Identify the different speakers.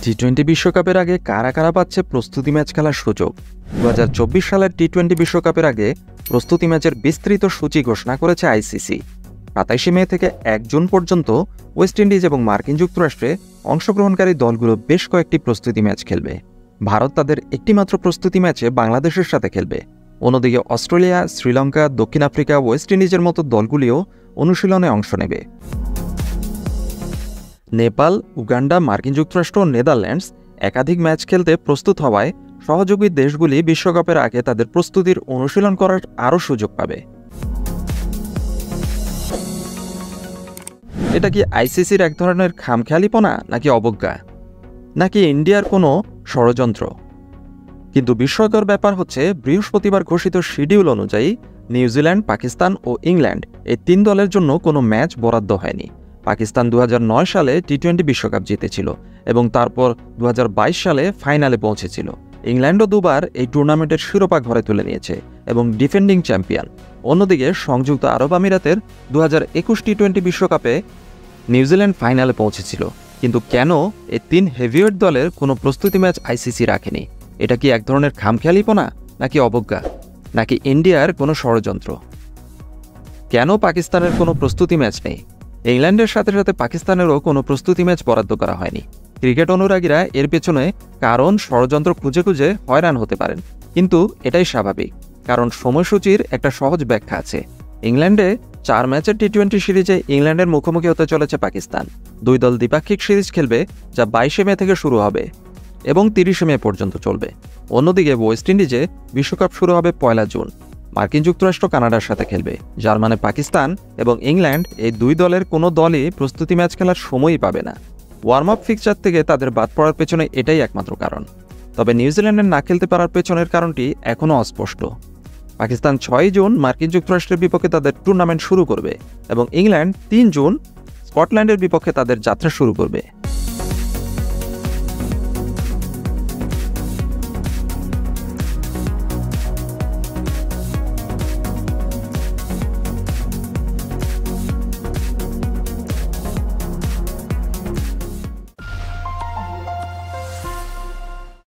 Speaker 1: টি-20 বিশ্বকাপের আগে কারা কারা পাচ্ছে প্রস্তুতি ম্যাচ খেলার সুযোগ? 2024 সালের টি-20 বিশ্বকাপের আগে প্রস্তুতি ম্যাচের বিস্তৃত সূচি ঘোষণা করেছে আইসিসি। 27 মে থেকে 1 জুন পর্যন্ত ওয়েস্ট ইন্ডিজ এবং মার্কিন যুক্তরাষ্ট্রে অংশগ্রহণকারী দলগুলো বেশ কয়েকটি প্রস্তুতি ম্যাচ খেলবে। ভারত তাদের একটিমাত্র প্রস্তুতি ম্যাচে বাংলাদেশের সাথে খেলবে। অন্যদিকে অস্ট্রেলিয়া, শ্রীলঙ্কা, দক্ষিণ আফ্রিকা, ওয়েস্ট ইন্ডিজের মতো দলগুলিও অনুশীলনে অংশ নেবে। নেপাল, উগান্ডা, মার্কিন যুক্তরাষ্ট্র ও নেদারল্যান্ডস একাধিক ম্যাচ খেলতে প্রস্তুত হওয়ায় সহযোগী দেশগুলি বিশ্বকাপের আগে তাদের প্রস্তুতির অনুশীলন করার আরও সুযোগ পাবে। এটা কি আইসিসির এক ধরনের খামখেয়ালিপনা, নাকি অবজ্ঞা, নাকি ইন্ডিয়ার কোনো ষড়যন্ত্র? কিন্তু বিস্ময়কর ব্যাপার হচ্ছে, বৃহস্পতিবার ঘোষিত শিডিউল অনুযায়ী নিউজিল্যান্ড, পাকিস্তান ও ইংল্যান্ড এই 3 দলের জন্য কোনো ম্যাচ বরাদ্দ হয়নি। পাকিস্তান 2009 সালে টি-20 বিশ্বকাপ জিতেছিল এবং তারপর 2022 সালে ফাইনালে পৌঁছেছিল। ইংল্যান্ডও দুবার এই টুর্নামেন্টের শিরোপা ঘরে তুলে নিয়েছে এবং ডিফেন্ডিং চ্যাম্পিয়ন। অন্যদিকে সংযুক্ত আরব আমিরাতের 2021 টি-20 বিশ্বকাপে নিউজিল্যান্ড ফাইনালে পৌঁছেছিল। কিন্তু কেন এই 3 হেভিওয়েট দলের কোনো প্রস্তুতি ম্যাচ আইসিসি রাখেনি? এটা কি এক ধরনের খামখেয়ালিপনা, নাকি অবজ্ঞা, নাকি ইন্ডিয়ার কোনো ষড়যন্ত্র? কেন পাকিস্তানের কোনো প্রস্তুতি ম্যাচ নেই? ইংল্যান্ডের সাথে সাথে পাকিস্তানেরও কোনো প্রস্তুতি ম্যাচ বরাদ্দ করা হয়নি। ক্রিকেট অনুরাগীরা এর পেছনে কারণ ষড়যন্ত্র খুঁজে খুঁজে হয়রান হতে পারেন, কিন্তু এটাই স্বাভাবিক, কারণ সময়সূচির একটা সহজ ব্যাখ্যা আছে। ইংল্যান্ডে 4 ম্যাচের টি-20 সিরিজে ইংল্যান্ডের মুখোমুখি হতে চলেছে পাকিস্তান। 2 দল দ্বিপাক্ষিক সিরিজ খেলবে, যা 22 মে থেকে শুরু হবে এবং 30 মে পর্যন্ত চলবে। অন্যদিকে ওয়েস্ট ইন্ডিজে বিশ্বকাপ শুরু হবে 1 জুন। মার্কিন যুক্তরাষ্ট্র কানাডার সাথে খেলবে, যার মানে পাকিস্তান এবং ইংল্যান্ড এই 2 দলের কোনো দলই প্রস্তুতি ম্যাচ খেলার সময়ই পাবে না। ওয়ার্ম আপ ফিক্সচার থেকে তাদের বাদ পড়ার পেছনে এটাই একমাত্র কারণ। তবে নিউজিল্যান্ডের না খেলতে পারার পেছনের কারণটি এখনও অস্পষ্ট। পাকিস্তান 6 জুন মার্কিন যুক্তরাষ্ট্রের বিপক্ষে তাদের টুর্নামেন্ট শুরু করবে এবং ইংল্যান্ড 3 জুন স্কটল্যান্ডের বিপক্ষে তাদের যাত্রা শুরু করবে।